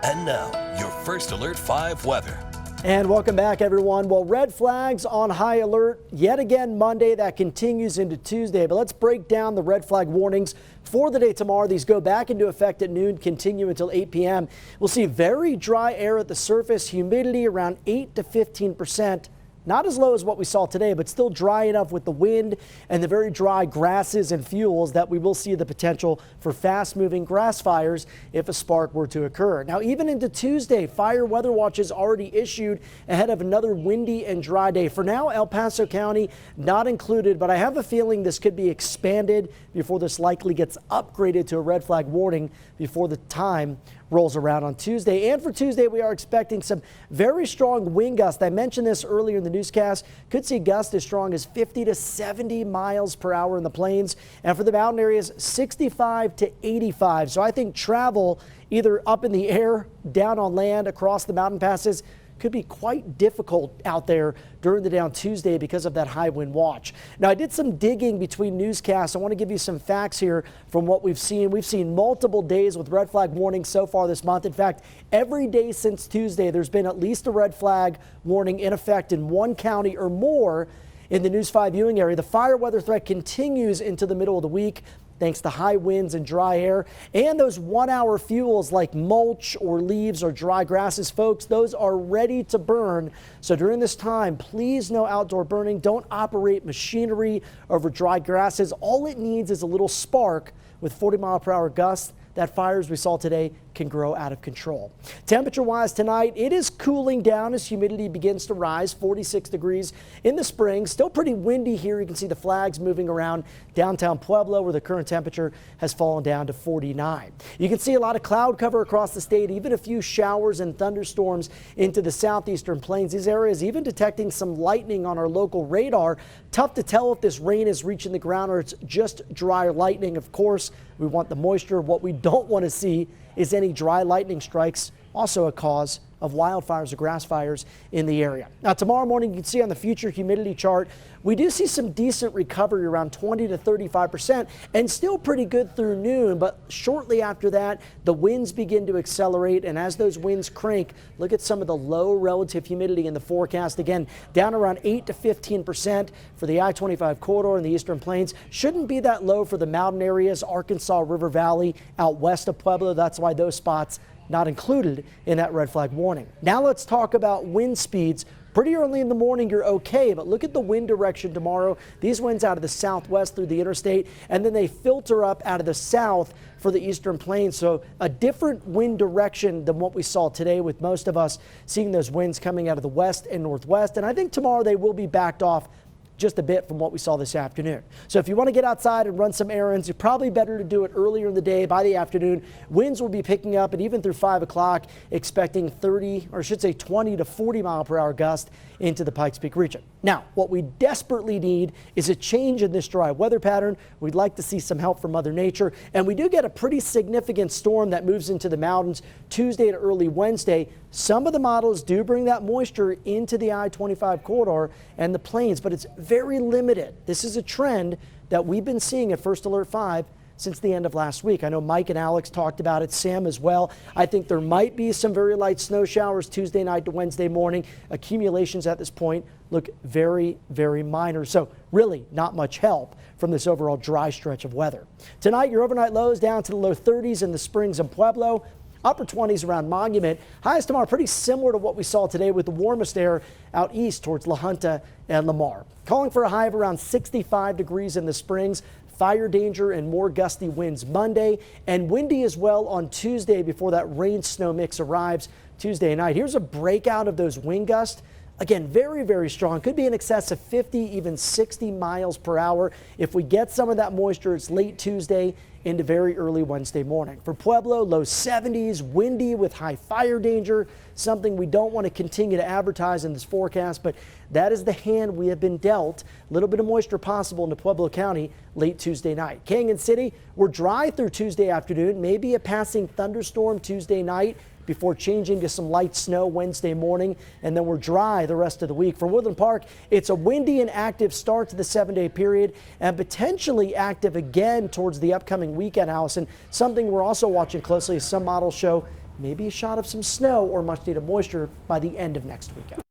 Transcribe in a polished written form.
And now, your First Alert 5 weather. And welcome back, everyone. Well, red flags on high alert yet again Monday. That continues into Tuesday. But let's break down the red flag warnings for the day tomorrow. These go back into effect at noon, continue until 8 p.m. We'll see very dry air at the surface, humidity around 8 to 15%. Not as low as what we saw today, but still dry enough with the wind and the very dry grasses and fuels that we will see the potential for fast-moving grass fires if a spark were to occur. Now, even into Tuesday, fire weather watches already issued ahead of another windy and dry day. For now, El Paso County not included, but I have a feeling this could be expanded before this likely gets upgraded to a red flag warning before the time rolls around on Tuesday. And for Tuesday, we are expecting some very strong wind gusts. I mentioned this earlier in the newscast. Could see gusts as strong as 50 to 70 miles per hour in the plains. And for the mountain areas, 65 to 85. So I think travel either up in the air, down on land, across the mountain passes could be quite difficult out there during the day on Tuesday because of that high wind watch. Now, I did some digging between newscasts. I want to give you some facts here from what we've seen. We've seen multiple days with red flag warnings so far this month. In fact, every day since Tuesday, there's been at least a red flag warning in effect in one county or more in the News 5 viewing area. The fire weather threat continues into the middle of the week, thanks to high winds and dry air and those 1 hour fuels like mulch or leaves or dry grasses. Folks, those are ready to burn. So during this time, please no outdoor burning. Don't operate machinery over dry grasses. All it needs is a little spark. With 40-mile-per-hour gusts, that fires we saw today can grow out of control. Temperature-wise tonight, it is cooling down as humidity begins to rise, 46 degrees in the spring. Still pretty windy here. You can see the flags moving around downtown Pueblo, where the current temperature has fallen down to 49. You can see a lot of cloud cover across the state, even a few showers and thunderstorms into the southeastern plains. These areas even detecting some lightning on our local radar. Tough to tell if this rain is reaching the ground or it's just dry lightning. Of course, we want the moisture. What we don't want to see is any dry lightning strikes, also a cause of wildfires or grass fires in the area. Now, tomorrow morning, you can see on the future humidity chart, we do see some decent recovery around 20 to 35% and still pretty good through noon. But shortly after that, the winds begin to accelerate. And as those winds crank, look at some of the low relative humidity in the forecast. Again, down around 8 to 15% for the I-25 corridor in the eastern plains. Shouldn't be that low for the mountain areas, Arkansas River Valley out west of Pueblo. That's why those spots not included in that red flag warning. Now let's talk about wind speeds. Pretty early in the morning, you're okay, but look at the wind direction tomorrow. These winds out of the southwest through the interstate, and then they filter up out of the south for the eastern plains. So a different wind direction than what we saw today, with most of us seeing those winds coming out of the west and northwest. And I think tomorrow they will be backed off just a bit from what we saw this afternoon. So if you want to get outside and run some errands, you're probably better to do it earlier in the day. By the afternoon, winds will be picking up, and even through 5 o'clock, expecting 20 to 40 mile per hour gust into the Pikes Peak region. Now, what we desperately need is a change in this dry weather pattern. We'd like to see some help from Mother Nature, and we do get a pretty significant storm that moves into the mountains Tuesday to early Wednesday. Some of the models do bring that moisture into the I-25 corridor and the plains, but it's very limited. This is a trend that we've been seeing at First Alert 5 since the end of last week. I know Mike and Alex talked about it, Sam as well. I think there might be some very light snow showers Tuesday night to Wednesday morning. Accumulations at this point look very, very minor. So really not much help from this overall dry stretch of weather. Tonight, your overnight lows down to the low 30s in the Springs and Pueblo. Upper 20s around Monument. Highs tomorrow pretty similar to what we saw today, with the warmest air out east towards La Junta and Lamar. Calling for a high of around 65 degrees in the Springs. Fire danger and more gusty winds Monday, and windy as well on Tuesday before that rain snow mix arrives Tuesday night. Here's a breakout of those wind gusts. Again, very, very strong. Could be in excess of 50, even 60 miles per hour. If we get some of that moisture, it's late Tuesday into very early Wednesday morning. For Pueblo, low 70s, windy with high fire danger, something we don't want to continue to advertise in this forecast, but that is the hand we have been dealt. A little bit of moisture possible into Pueblo County late Tuesday night. Canyon City, we're dry through Tuesday afternoon, maybe a passing thunderstorm Tuesday night before changing to some light snow Wednesday morning, and then we're dry the rest of the week. For Woodland Park, it's a windy and active start to the 7-day period, and potentially active again towards the upcoming weekend, Allison. Something we're also watching closely, as some models show maybe a shot of some snow or much needed moisture by the end of next weekend.